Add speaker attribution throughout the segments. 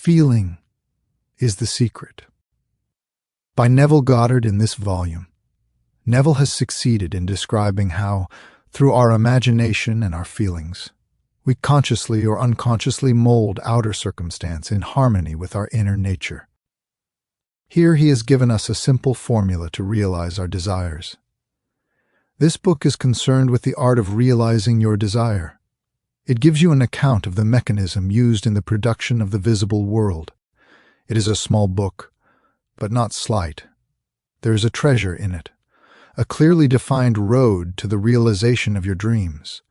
Speaker 1: Feeling is the secret. By Neville Goddard in this volume, Neville has succeeded in describing how, through our imagination and our feelings, we consciously or unconsciously mold outer circumstance in harmony with our inner nature. Here he has given us a simple formula to realize our desires. This book is concerned with the art of realizing your desire. It gives you an account of the mechanism used in the production of the visible world. It is a small book, but not slight. There is a treasure in it, a clearly defined road to the realization of your dreams.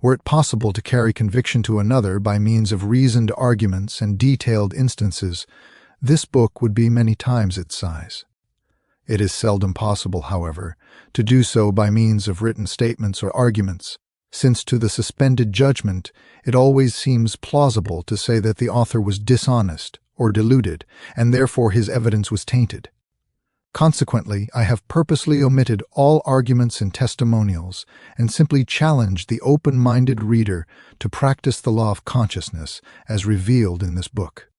Speaker 1: Were it possible to carry conviction to another by means of reasoned arguments and detailed instances, this book would be many times its size. It is seldom possible, however, to do so by means of written statements or arguments, since to the suspended judgment it always seems plausible to say that the author was dishonest or deluded, and therefore his evidence was tainted. Consequently, I have purposely omitted all arguments and testimonials and simply challenged the open-minded reader to practice the law of consciousness as revealed in this book.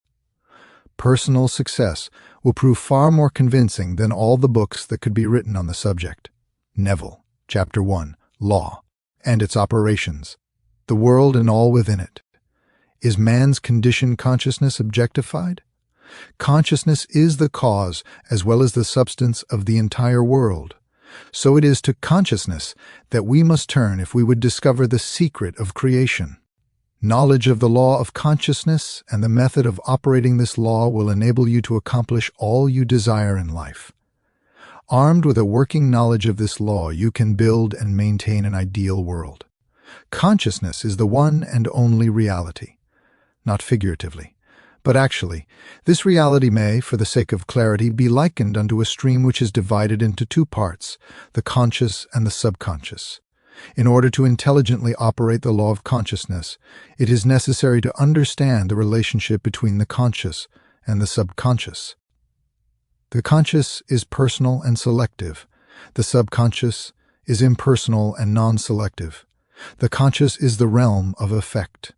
Speaker 1: Personal success will prove far more convincing than all the books that could be written on the subject. Neville, Chapter 1, Law, and its operations, the world and all within it. Is man's conditioned consciousness objectified? Consciousness is the cause as well as the substance of the entire world. So it is to consciousness that we must turn if we would discover the secret of creation. Knowledge of the law of consciousness and the method of operating this law will enable you to accomplish all you desire in life. Armed with a working knowledge of this law, you can build and maintain an ideal world. Consciousness is the one and only reality, not figuratively, but actually. This reality may, for the sake of clarity, be likened unto a stream which is divided into two parts, the conscious and the subconscious. In order to intelligently operate the law of consciousness, it is necessary to understand the relationship between the conscious and the subconscious. The conscious is personal and selective. The subconscious is impersonal and non-selective. The conscious is the realm of effect.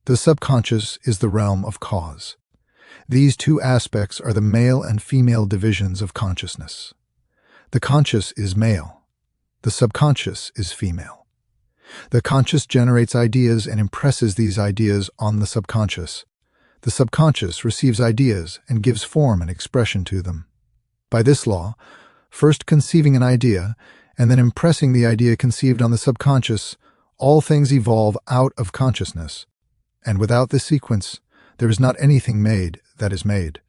Speaker 1: The subconscious is the realm of cause. These two aspects are the male and female divisions of consciousness. The conscious is male. The subconscious is female. The conscious generates ideas and impresses these ideas on the subconscious. The subconscious receives ideas and gives form and expression to them. By this law, first conceiving an idea and then impressing the idea conceived on the subconscious, all things evolve out of consciousness, and without this sequence, there is not anything made that is made.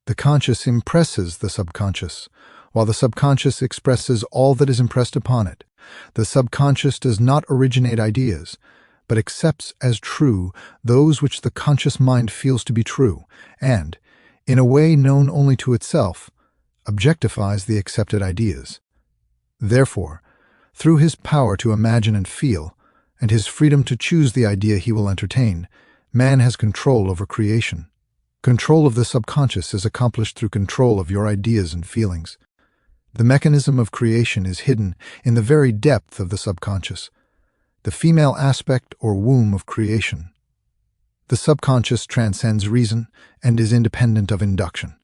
Speaker 1: The conscious impresses the subconscious, while the subconscious expresses all that is impressed upon it. The subconscious does not originate ideas, but accepts as true those which the conscious mind feels to be true, and, in a way known only to itself, objectifies the accepted ideas. Therefore, through his power to imagine and feel, and his freedom to choose the idea he will entertain, man has control over creation. Control of the subconscious is accomplished through control of your ideas and feelings. The mechanism of creation is hidden in the very depth of the subconscious, the female aspect or womb of creation. The subconscious transcends reason and is independent of induction.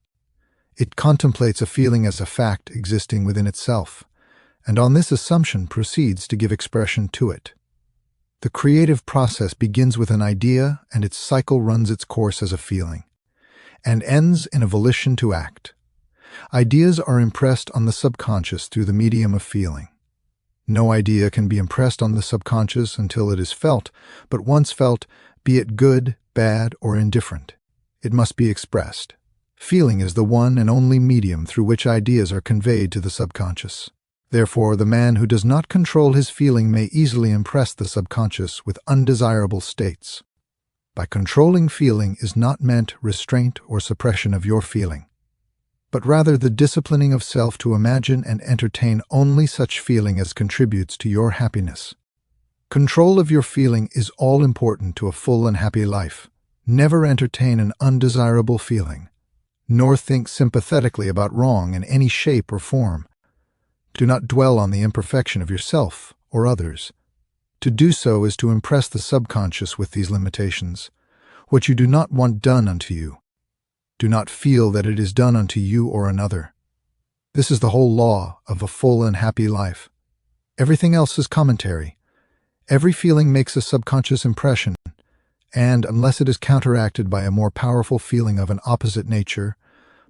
Speaker 1: It contemplates a feeling as a fact existing within itself, and on this assumption proceeds to give expression to it. The creative process begins with an idea, and its cycle runs its course as a feeling, and ends in a volition to act. Ideas are impressed on the subconscious through the medium of feeling. No idea can be impressed on the subconscious until it is felt, but once felt, be it good, bad, or indifferent, it must be expressed. Feeling is the one and only medium through which ideas are conveyed to the subconscious. Therefore, the man who does not control his feeling may easily impress the subconscious with undesirable states. By controlling feeling is not meant restraint or suppression of your feeling, but rather the disciplining of self to imagine and entertain only such feeling as contributes to your happiness. Control of your feeling is all important to a full and happy life. Never entertain an undesirable feeling, nor think sympathetically about wrong in any shape or form. Do not dwell on the imperfection of yourself or others. To do so is to impress the subconscious with these limitations. What you do not want done unto you, Do not feel that it is done unto you or another. This is the whole law of a full and happy life. Everything else is commentary. Every feeling makes a subconscious impression, and, unless it is counteracted by a more powerful feeling of an opposite nature,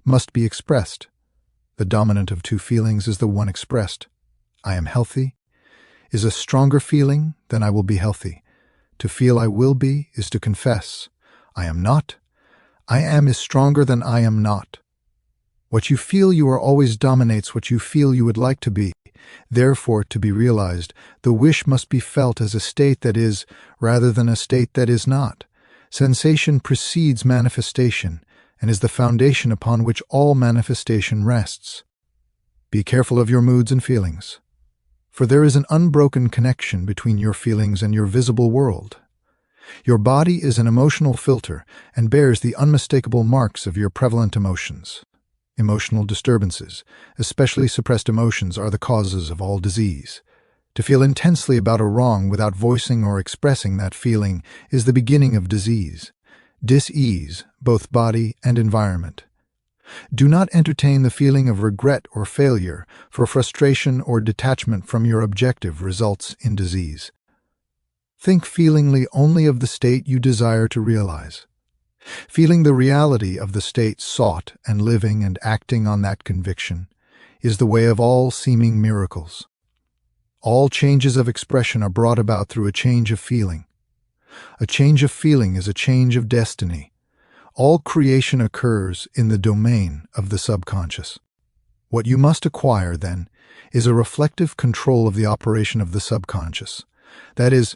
Speaker 1: must be expressed. The dominant of two feelings is the one expressed. I am healthy is a stronger feeling than I will be healthy. To feel I will be is to confess. I am not. I am is stronger than I am not. What you feel you are always dominates what you feel you would like to be. Therefore, to be realized, the wish must be felt as a state that is, rather than a state that is not. Sensation precedes manifestation, and is the foundation upon which all manifestation rests. Be careful of your moods and feelings, for there is an unbroken connection between your feelings and your visible world. Your body is an emotional filter and bears the unmistakable marks of your prevalent emotions. Emotional disturbances, especially suppressed emotions, are the causes of all disease. To feel intensely about a wrong without voicing or expressing that feeling is the beginning of disease. Dis-ease, both body and environment. Do not entertain the feeling of regret or failure, for frustration or detachment from your objective results in disease. Think feelingly only of the state you desire to realize. Feeling the reality of the state sought and living and acting on that conviction is the way of all seeming miracles. All changes of expression are brought about through a change of feeling. A change of feeling is a change of destiny. All creation occurs in the domain of the subconscious. What you must acquire, then, is a reflective control of the operation of the subconscious. That is,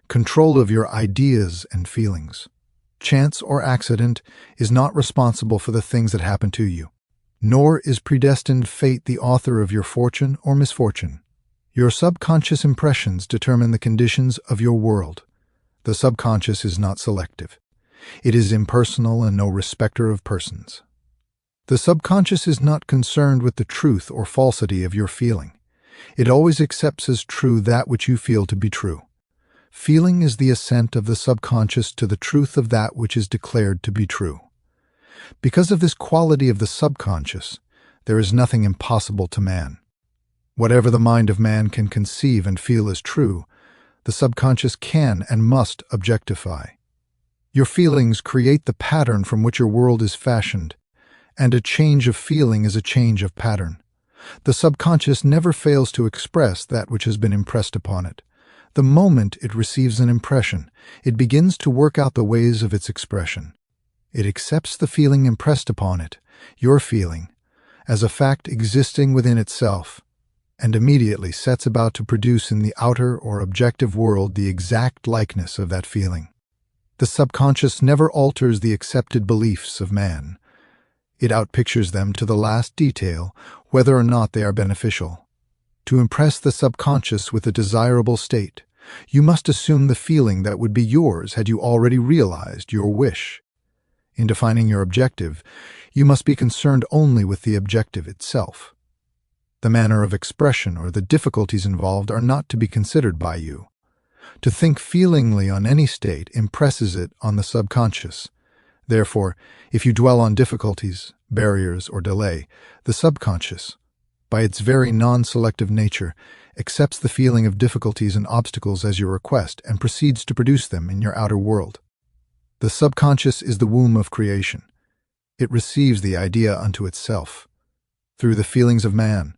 Speaker 1: control of your ideas and feelings. Chance or accident is not responsible for the things that happen to you, nor is predestined fate the author of your fortune or misfortune. Your subconscious impressions determine the conditions of your world. The subconscious is not selective. It is impersonal and no respecter of persons. The subconscious is not concerned with the truth or falsity of your feeling. It always accepts as true that which you feel to be true. Feeling is the assent of the subconscious to the truth of that which is declared to be true. Because of this quality of the subconscious, there is nothing impossible to man. Whatever the mind of man can conceive and feel as true, the subconscious can and must objectify. Your feelings create the pattern from which your world is fashioned, and a change of feeling is a change of pattern. The subconscious never fails to express that which has been impressed upon it. The moment it receives an impression, it begins to work out the ways of its expression. It accepts the feeling impressed upon it, your feeling, as a fact existing within itself, and immediately sets about to produce in the outer or objective world the exact likeness of that feeling. The subconscious never alters the accepted beliefs of man. It outpictures them to the last detail, whether or not they are beneficial. To impress the subconscious with a desirable state, you must assume the feeling that would be yours had you already realized your wish. In defining your objective, you must be concerned only with the objective itself. The manner of expression or the difficulties involved are not to be considered by you. To think feelingly on any state impresses it on the subconscious. Therefore, if you dwell on difficulties, barriers, or delay, the subconscious, by its very non-selective nature, accepts the feeling of difficulties and obstacles as your request and proceeds to produce them in your outer world. The subconscious is the womb of creation. It receives the idea unto itself. Through the feelings of man,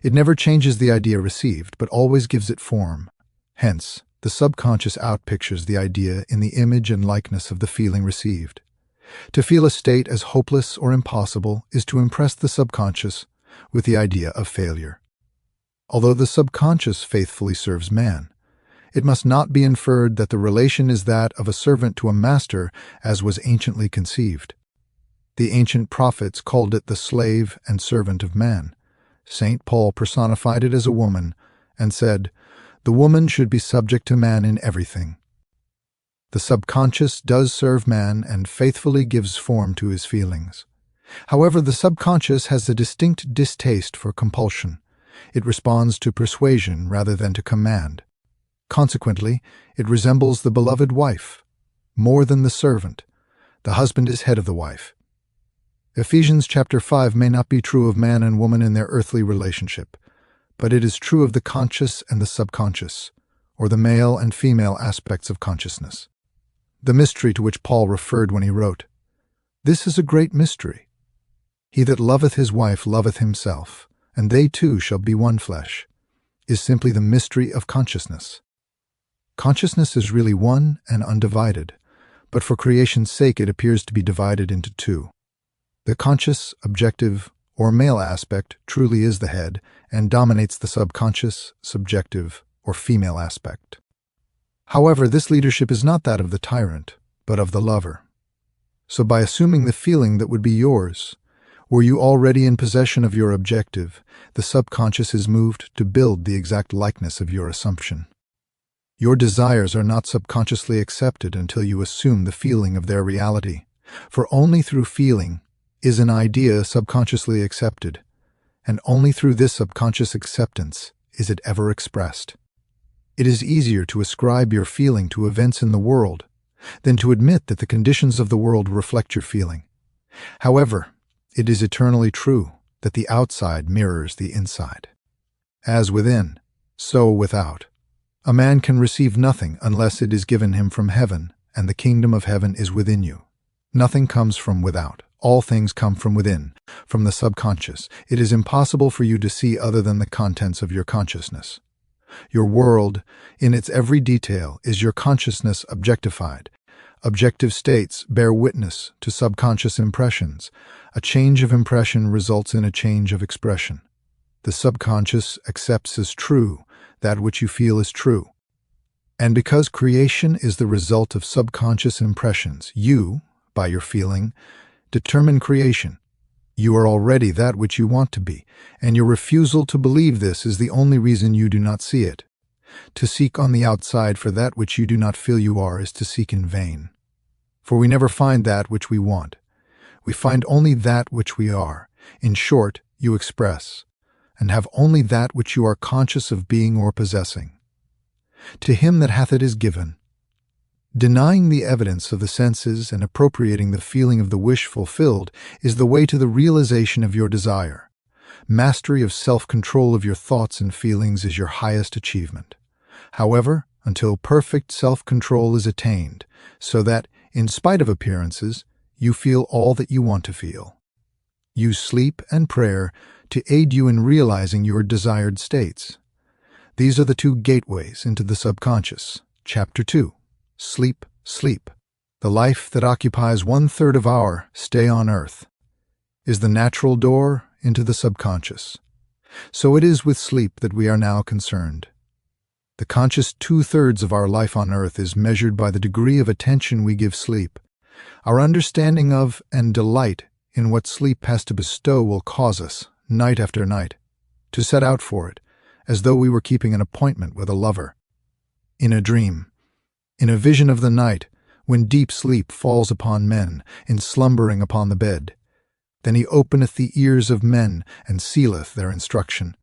Speaker 1: it never changes the idea received, but always gives it form. Hence, the subconscious outpictures the idea in the image and likeness of the feeling received. To feel a state as hopeless or impossible is to impress the subconscious with the idea of failure. Although the subconscious faithfully serves man, it must not be inferred that the relation is that of a servant to a master as was anciently conceived. The ancient prophets called it the slave and servant of man. St. Paul personified it as a woman and said, "The woman should be subject to man in everything." The subconscious does serve man and faithfully gives form to his feelings. However, the subconscious has a distinct distaste for compulsion. It responds to persuasion rather than to command. Consequently, it resembles the beloved wife. More than the servant, the husband is head of the wife. Ephesians chapter 5 may not be true of man and woman in their earthly relationship, but it is true of the conscious and the subconscious, or the male and female aspects of consciousness. The mystery to which Paul referred when he wrote, "This is a great mystery. He that loveth his wife loveth himself, and they two shall be one flesh," is simply the mystery of consciousness. Consciousness is really one and undivided, but for creation's sake it appears to be divided into two. The conscious, objective, or male aspect truly is the head and dominates the subconscious, subjective, or female aspect. However, this leadership is not that of the tyrant, but of the lover. So by assuming the feeling that would be yours, were you already in possession of your objective, the subconscious is moved to build the exact likeness of your assumption. Your desires are not subconsciously accepted until you assume the feeling of their reality, for only through feeling is an idea subconsciously accepted, and only through this subconscious acceptance is it ever expressed. It is easier to ascribe your feeling to events in the world than to admit that the conditions of the world reflect your feeling. However, it is eternally true that the outside mirrors the inside. As within, so without. A man can receive nothing unless it is given him from heaven, and the kingdom of heaven is within you. Nothing comes from without. All things come from within, from the subconscious. It is impossible for you to see other than the contents of your consciousness. Your world, in its every detail, is your consciousness objectified. Objective states bear witness to subconscious impressions. A change of impression results in a change of expression. The subconscious accepts as true that which you feel is true. And because creation is the result of subconscious impressions, you, by your feeling, determine creation. You are already that which you want to be, and your refusal to believe this is the only reason you do not see it. To seek on the outside for that which you do not feel you are is to seek in vain. For we never find that which we want. We find only that which we are. In short, you express, and have only that which you are conscious of being or possessing. To him that hath it is given. Denying the evidence of the senses and appropriating the feeling of the wish fulfilled is the way to the realization of your desire. Mastery of self-control of your thoughts and feelings is your highest achievement. However, until perfect self-control is attained, so that, in spite of appearances, you feel all that you want to feel. Use sleep and prayer to aid you in realizing your desired states. These are the two gateways into the subconscious. Chapter 2. Sleep, sleep. The life that occupies 1/3 of our stay on earth is the natural door into the subconscious. So it is with sleep that we are now concerned. The conscious 2/3 of our life on earth is measured by the degree of attention we give sleep. Our understanding of and delight in what sleep has to bestow will cause us, night after night, to set out for it, as though we were keeping an appointment with a lover. In a dream, in a vision of the night, when deep sleep falls upon men, in slumbering upon the bed, then he openeth the ears of men, and sealeth their instruction.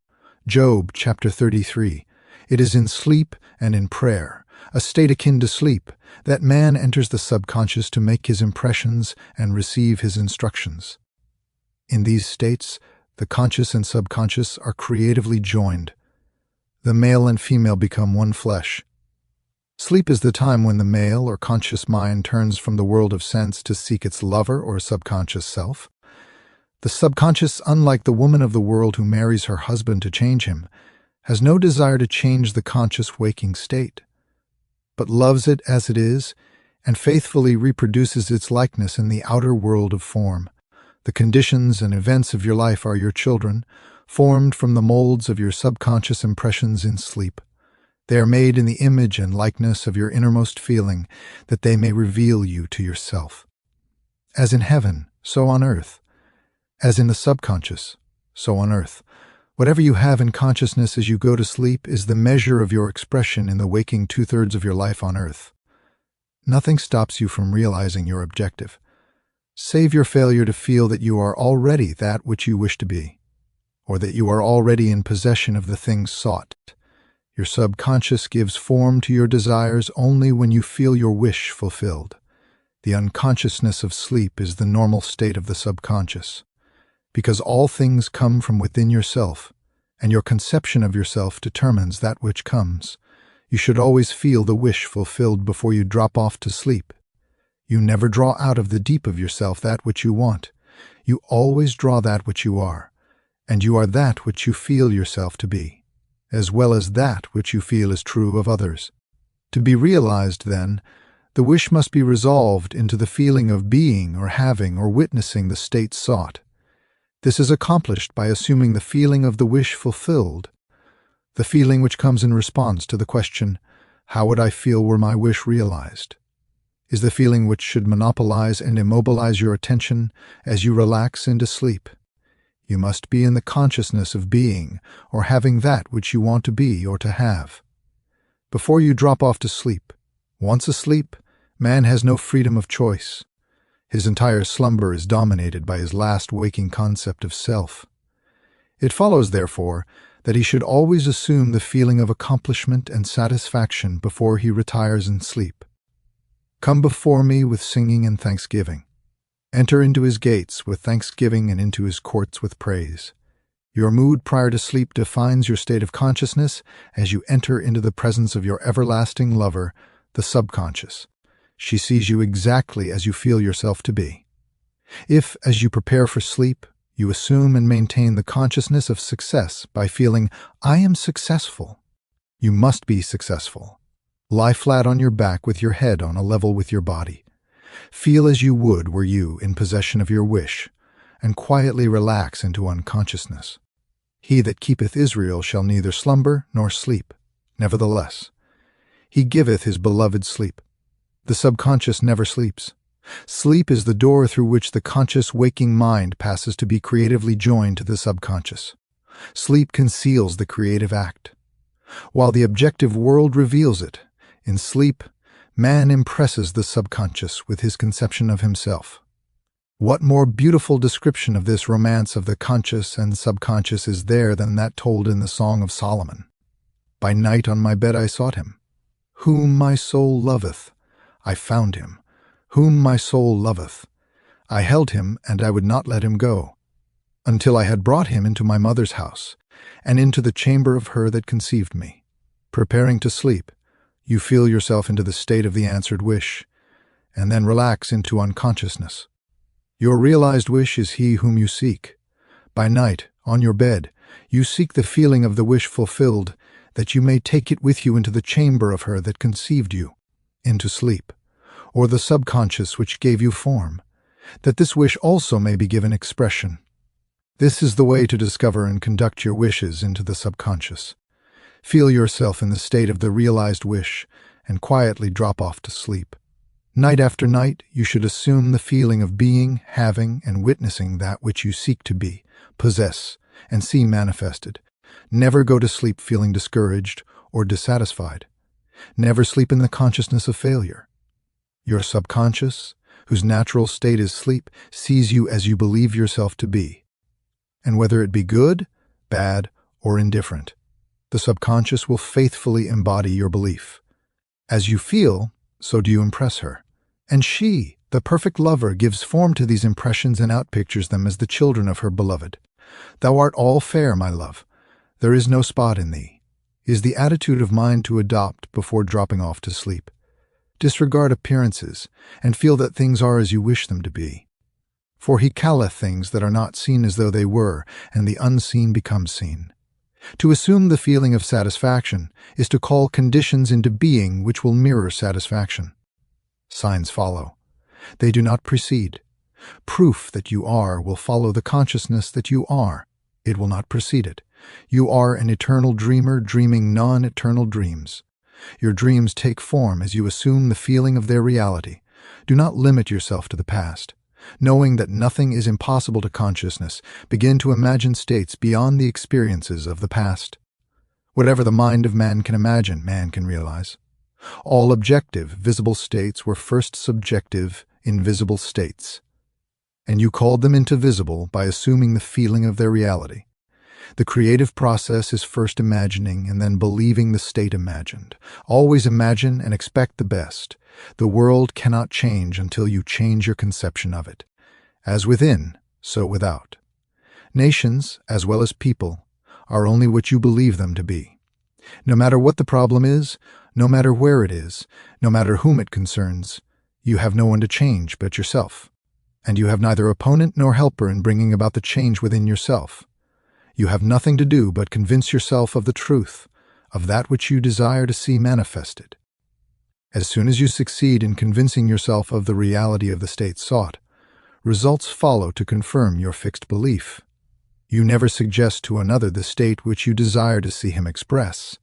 Speaker 1: Job chapter 33. It is in sleep and in prayer, a state akin to sleep, that man enters the subconscious to make his impressions and receive his instructions. In these states, the conscious and subconscious are creatively joined. The male and female become one flesh. Sleep is the time when the male or conscious mind turns from the world of sense to seek its lover or subconscious self. The subconscious, unlike the woman of the world who marries her husband to change him, has no desire to change the conscious waking state, but loves it as it is and faithfully reproduces its likeness in the outer world of form. The conditions and events of your life are your children, formed from the molds of your subconscious impressions in sleep. They are made in the image and likeness of your innermost feeling, that they may reveal you to yourself. As in heaven, so on earth. As in the subconscious, so on earth. Whatever you have in consciousness as you go to sleep is the measure of your expression in the waking 2/3 of your life on earth. Nothing stops you from realizing your objective, save your failure to feel that you are already that which you wish to be, or that you are already in possession of the things sought. Your subconscious gives form to your desires only when you feel your wish fulfilled. The unconsciousness of sleep is the normal state of the subconscious. Because all things come from within yourself, and your conception of yourself determines that which comes, you should always feel the wish fulfilled before you drop off to sleep. You never draw out of the deep of yourself that which you want. You always draw that which you are, and you are that which you feel yourself to be, as well as that which you feel is true of others. To be realized, then, the wish must be resolved into the feeling of being or having or witnessing the state sought. This is accomplished by assuming the feeling of the wish fulfilled, the feeling which comes in response to the question, how would I feel were my wish realized? Is the feeling which should monopolize and immobilize your attention as you relax into sleep. You must be in the consciousness of being or having that which you want to be or to have. Before you drop off to sleep, once asleep, man has no freedom of choice. His entire slumber is dominated by his last waking concept of self. It follows, therefore, that he should always assume the feeling of accomplishment and satisfaction before he retires in sleep. Come before me with singing and thanksgiving. Enter into his gates with thanksgiving and into his courts with praise. Your mood prior to sleep defines your state of consciousness as you enter into the presence of your everlasting lover, the subconscious. She sees you exactly as you feel yourself to be. If, as you prepare for sleep, you assume and maintain the consciousness of success by feeling, I am successful, you must be successful. Lie flat on your back with your head on a level with your body. Feel as you would were you in possession of your wish, and quietly relax into unconsciousness. He that keepeth Israel shall neither slumber nor sleep. Nevertheless, he giveth his beloved sleep. The subconscious never sleeps. Sleep is the door through which the conscious waking mind passes to be creatively joined to the subconscious. Sleep conceals the creative act, while the objective world reveals it. In sleep, man impresses the subconscious with his conception of himself. What more beautiful description of this romance of the conscious and subconscious is there than that told in the Song of Solomon? By night on my bed I sought him. Whom my soul loveth, I found him. Whom my soul loveth, I held him, and I would not let him go, until I had brought him into my mother's house, and into the chamber of her that conceived me. Preparing to sleep, you feel yourself into the state of the answered wish, and then relax into unconsciousness. Your realized wish is he whom you seek. By night, on your bed, you seek the feeling of the wish fulfilled, that you may take it with you into the chamber of her that conceived you, into sleep, or the subconscious which gave you form, that this wish also may be given expression. This is the way to discover and conduct your wishes into the subconscious. Feel yourself in the state of the realized wish, and quietly drop off to sleep. Night after night, you should assume the feeling of being, having, and witnessing that which you seek to be, possess, and see manifested. Never go to sleep feeling discouraged or dissatisfied. Never sleep in the consciousness of failure. Your subconscious, whose natural state is sleep, sees you as you believe yourself to be. And whether it be good, bad, or indifferent, the subconscious will faithfully embody your belief. As you feel, so do you impress her. And she, the perfect lover, gives form to these impressions and outpictures them as the children of her beloved. Thou art all fair, my love. There is no spot in thee, is the attitude of mind to adopt before dropping off to sleep. Disregard appearances, and feel that things are as you wish them to be. For he calleth things that are not seen as though they were, and the unseen becomes seen. To assume the feeling of satisfaction is to call conditions into being which will mirror satisfaction. Signs follow. They do not precede. Proof that you are will follow the consciousness that you are. It will not precede it. You are an eternal dreamer dreaming non-eternal dreams. Your dreams take form as you assume the feeling of their reality. Do not limit yourself to the past. Knowing that nothing is impossible to consciousness, begin to imagine states beyond the experiences of the past. Whatever the mind of man can imagine, man can realize. All objective, visible states were first subjective, invisible states. And you called them into visible by assuming the feeling of their reality. The creative process is first imagining and then believing the state imagined. Always imagine and expect the best. The world cannot change until you change your conception of it. As within, so without. Nations, as well as people, are only what you believe them to be. No matter what the problem is, no matter where it is, no matter whom it concerns, you have no one to change but yourself. And you have neither opponent nor helper in bringing about the change within yourself. You have nothing to do but convince yourself of the truth, of that which you desire to see manifested. As soon as you succeed in convincing yourself of the reality of the state sought, results follow to confirm your fixed belief. You never suggest to another the state which you desire to see him express.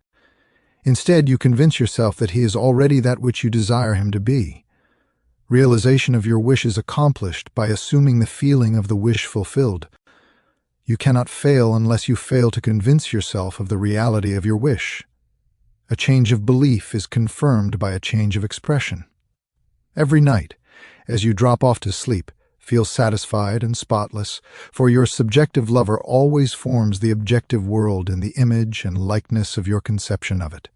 Speaker 1: Instead, you convince yourself that he is already that which you desire him to be. Realization of your wish is accomplished by assuming the feeling of the wish fulfilled. You cannot fail unless you fail to convince yourself of the reality of your wish. A change of belief is confirmed by a change of expression. Every night, as you drop off to sleep, feel satisfied and spotless, for your subjective lover always forms the objective world in the image and likeness of your conception of it.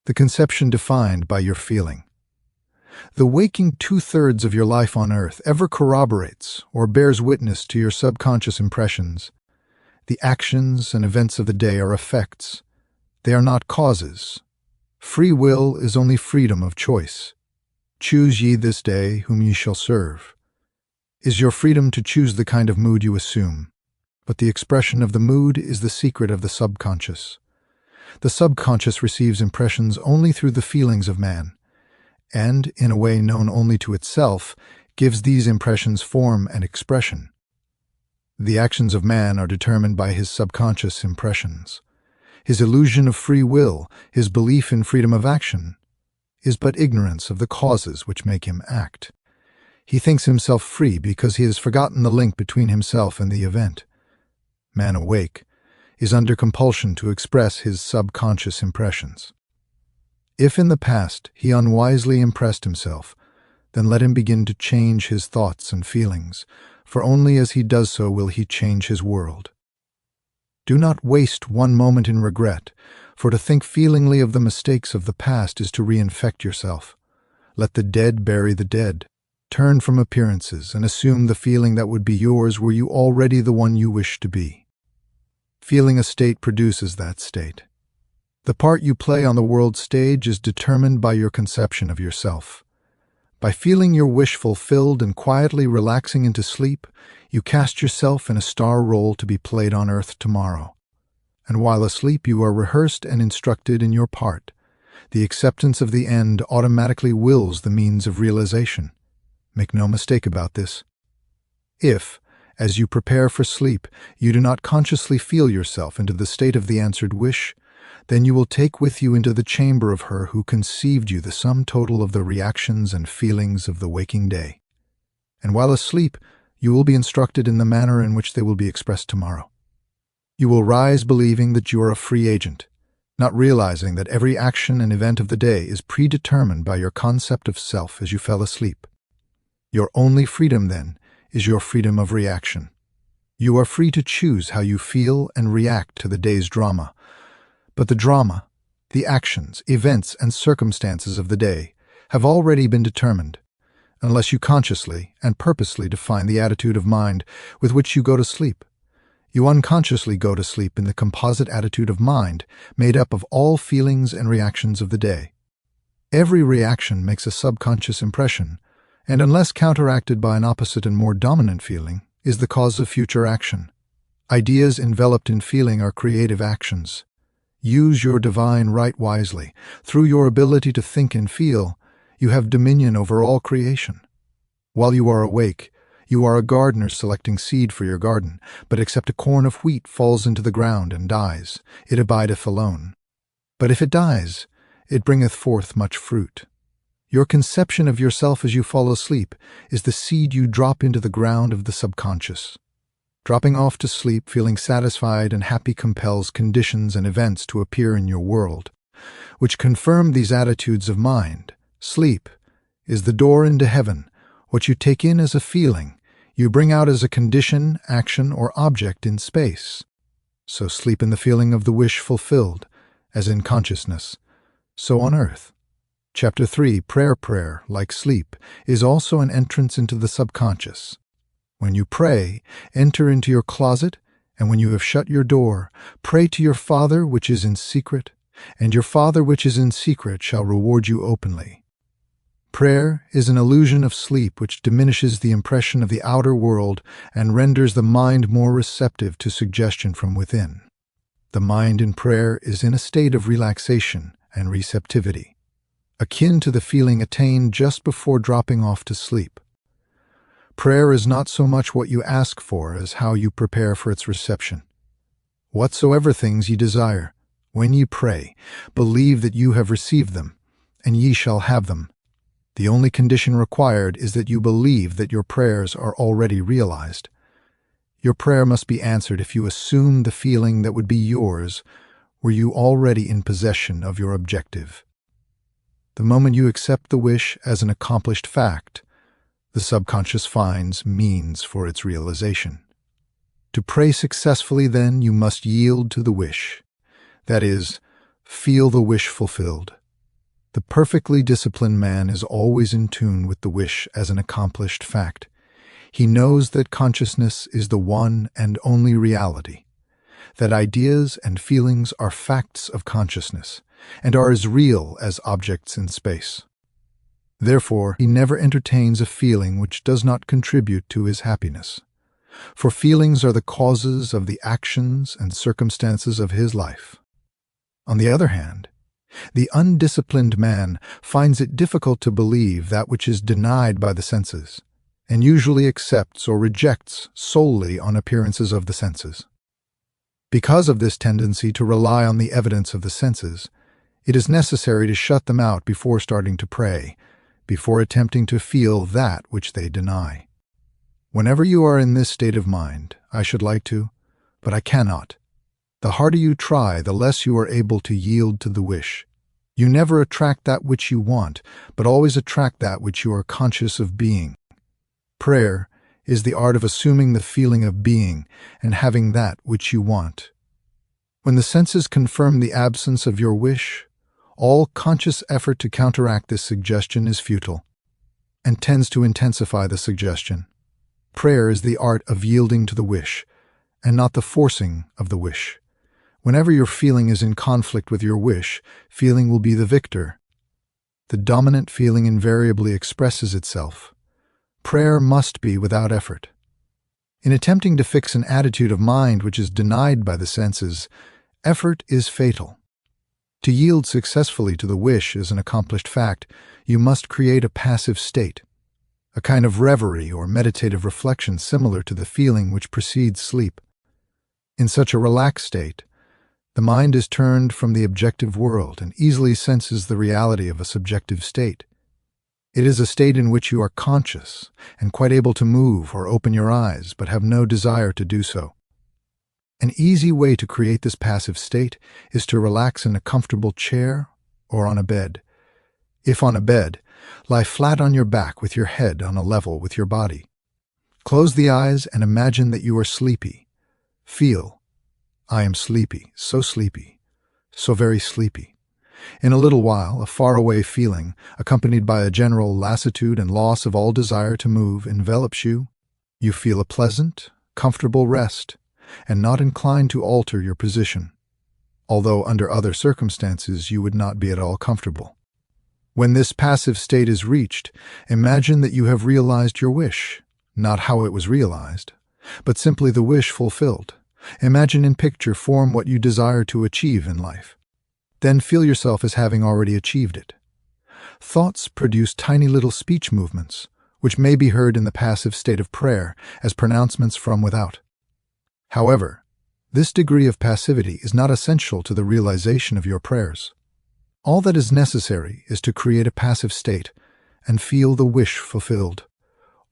Speaker 1: The conception defined by your feeling. The waking 2/3 of your life on earth ever corroborates or bears witness to your subconscious impressions. The actions and events of the day are effects. They are not causes. Free will is only freedom of choice. Choose ye this day whom ye shall serve. Is your freedom to choose the kind of mood you assume, but the expression of the mood is the secret of the subconscious. The subconscious receives impressions only through the feelings of man, and, in a way known only to itself, gives these impressions form and expression. The actions of man are determined by his subconscious impressions. His illusion of free will, his belief in freedom of action, is but ignorance of the causes which make him act. He thinks himself free because he has forgotten the link between himself and the event. Man awake is under compulsion to express his subconscious impressions. If in the past he unwisely impressed himself, then let him begin to change his thoughts and feelings, for only as he does so will he change his world. Do not waste one moment in regret, for to think feelingly of the mistakes of the past is to reinfect yourself. Let the dead bury the dead. Turn from appearances and assume the feeling that would be yours were you already the one you wish to be. Feeling a state produces that state. The part you play on the world stage is determined by your conception of yourself. By feeling your wish fulfilled and quietly relaxing into sleep, you cast yourself in a star role to be played on earth tomorrow. And while asleep, you are rehearsed and instructed in your part. The acceptance of the end automatically wills the means of realization. Make no mistake about this. If, as you prepare for sleep, you do not consciously feel yourself into the state of the answered wish, then you will take with you into the chamber of her who conceived you the sum total of the reactions and feelings of the waking day. And while asleep, you will be instructed in the manner in which they will be expressed tomorrow. You will rise believing that you are a free agent, not realizing that every action and event of the day is predetermined by your concept of self as you fell asleep. Your only freedom, then, is your freedom of reaction. You are free to choose how you feel and react to the day's drama. But the drama, the actions, events, and circumstances of the day have already been determined, unless you consciously and purposely define the attitude of mind with which you go to sleep. You unconsciously go to sleep in the composite attitude of mind made up of all feelings and reactions of the day. Every reaction makes a subconscious impression, and unless counteracted by an opposite and more dominant feeling, is the cause of future action. Ideas enveloped in feeling are creative actions. Use your divine right wisely. Through your ability to think and feel, you have dominion over all creation. While you are awake, you are a gardener selecting seed for your garden, but except a corn of wheat falls into the ground and dies, it abideth alone. But if it dies, it bringeth forth much fruit. Your conception of yourself as you fall asleep is the seed you drop into the ground of the subconscious. Dropping off to sleep, feeling satisfied and happy compels conditions and events to appear in your world, which confirm these attitudes of mind. Sleep is the door into heaven. What you take in as a feeling, you bring out as a condition, action, or object in space. So sleep in the feeling of the wish fulfilled, as in consciousness, so on earth. Chapter 3, Prayer, like sleep, is also an entrance into the subconscious. When you pray, enter into your closet, and when you have shut your door, pray to your Father which is in secret, and your Father which is in secret shall reward you openly. Prayer is an illusion of sleep which diminishes the impression of the outer world and renders the mind more receptive to suggestion from within. The mind in prayer is in a state of relaxation and receptivity, akin to the feeling attained just before dropping off to sleep. Prayer is not so much what you ask for as how you prepare for its reception. Whatsoever things ye desire, when ye pray, believe that you have received them, and ye shall have them. The only condition required is that you believe that your prayers are already realized. Your prayer must be answered if you assume the feeling that would be yours were you already in possession of your objective. The moment you accept the wish as an accomplished fact, the subconscious finds means for its realization. To pray successfully, then, you must yield to the wish. That is, feel the wish fulfilled. The perfectly disciplined man is always in tune with the wish as an accomplished fact. He knows that consciousness is the one and only reality, that ideas and feelings are facts of consciousness and are as real as objects in space. Therefore, he never entertains a feeling which does not contribute to his happiness, for feelings are the causes of the actions and circumstances of his life. On the other hand, the undisciplined man finds it difficult to believe that which is denied by the senses, and usually accepts or rejects solely on appearances of the senses. Because of this tendency to rely on the evidence of the senses, it is necessary to shut them out before starting to pray, before attempting to feel that which they deny. Whenever you are in this state of mind, I should like to, but I cannot. The harder you try, the less you are able to yield to the wish. You never attract that which you want, but always attract that which you are conscious of being. Prayer is the art of assuming the feeling of being and having that which you want. When the senses confirm the absence of your wish, all conscious effort to counteract this suggestion is futile and tends to intensify the suggestion. Prayer is the art of yielding to the wish, and not the forcing of the wish. Whenever your feeling is in conflict with your wish, feeling will be the victor. The dominant feeling invariably expresses itself. Prayer must be without effort. In attempting to fix an attitude of mind which is denied by the senses, effort is fatal. To yield successfully to the wish as an accomplished fact, you must create a passive state, a kind of reverie or meditative reflection similar to the feeling which precedes sleep. In such a relaxed state, the mind is turned from the objective world and easily senses the reality of a subjective state. It is a state in which you are conscious and quite able to move or open your eyes, but have no desire to do so. An easy way to create this passive state is to relax in a comfortable chair or on a bed. If on a bed, lie flat on your back with your head on a level with your body. Close the eyes and imagine that you are sleepy. Feel, I am sleepy, so very sleepy. In a little while, a faraway feeling, accompanied by a general lassitude and loss of all desire to move, envelops you. You feel a pleasant, comfortable rest, and not inclined to alter your position, although under other circumstances you would not be at all comfortable. When this passive state is reached, imagine that you have realized your wish, not how it was realized, but simply the wish fulfilled. Imagine in picture form what you desire to achieve in life. Then feel yourself as having already achieved it. Thoughts produce tiny little speech movements, which may be heard in the passive state of prayer as pronouncements from without. However, this degree of passivity is not essential to the realization of your prayers. All that is necessary is to create a passive state and feel the wish fulfilled.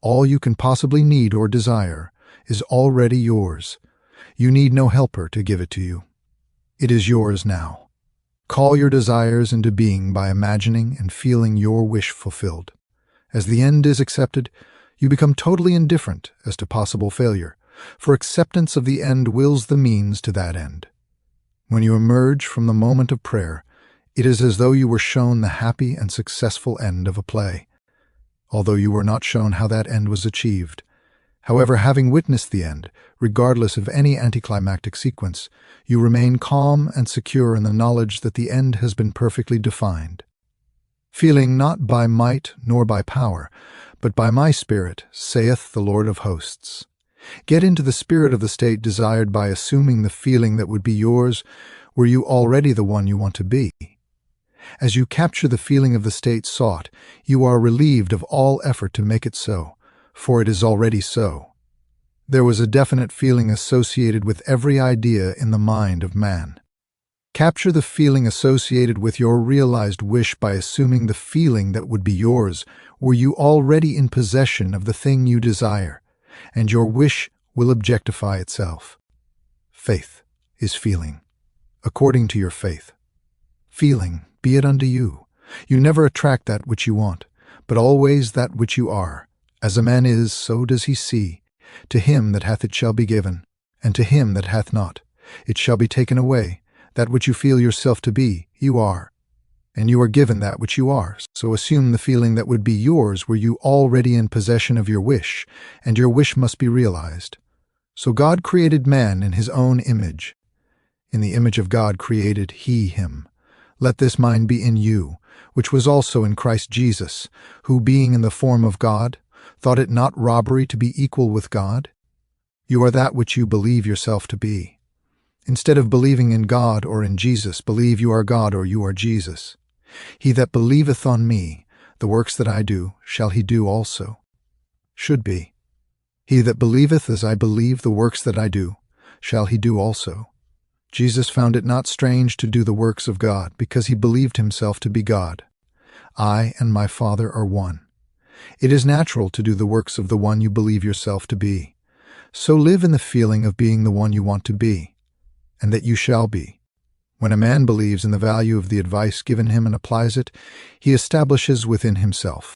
Speaker 1: All you can possibly need or desire is already yours. You need no helper to give it to you. It is yours now. Call your desires into being by imagining and feeling your wish fulfilled. As the end is accepted, you become totally indifferent as to possible failure, for acceptance of the end wills the means to that end. When you emerge from the moment of prayer, it is as though you were shown the happy and successful end of a play, although you were not shown how that end was achieved. However, having witnessed the end, regardless of any anticlimactic sequence, you remain calm and secure in the knowledge that the end has been perfectly defined. Feeling not by might nor by power, but by my Spirit, saith the Lord of hosts. Get into the spirit of the state desired by assuming the feeling that would be yours were you already the one you want to be. As you capture the feeling of the state sought, you are relieved of all effort to make it so, for it is already so. There was a definite feeling associated with every idea in the mind of man. Capture the feeling associated with your realized wish by assuming the feeling that would be yours were you already in possession of the thing you desire, and your wish will objectify itself. Faith is feeling, according to your faith. Feeling, be it unto you. You never attract that which you want, but always that which you are. As a man is, so does he see. To him that hath it shall be given, and to him that hath not, it shall be taken away. That which you feel yourself to be, you are. And you are given that which you are, so assume the feeling that would be yours were you already in possession of your wish, and your wish must be realized. So God created man in his own image. In the image of God created he him. Let this mind be in you, which was also in Christ Jesus, who being in the form of God, thought it not robbery to be equal with God. You are that which you believe yourself to be. Instead of believing in God or in Jesus, believe you are God or you are Jesus. He that believeth on me, the works that I do, shall he do also. Should be. He that believeth as I believe the works that I do, shall he do also. Jesus found it not strange to do the works of God, because he believed himself to be God. I and my Father are one. It is natural to do the works of the one you believe yourself to be. So live in the feeling of being the one you want to be, and that you shall be. When a man believes in the value of the advice given him and applies it, he establishes within himself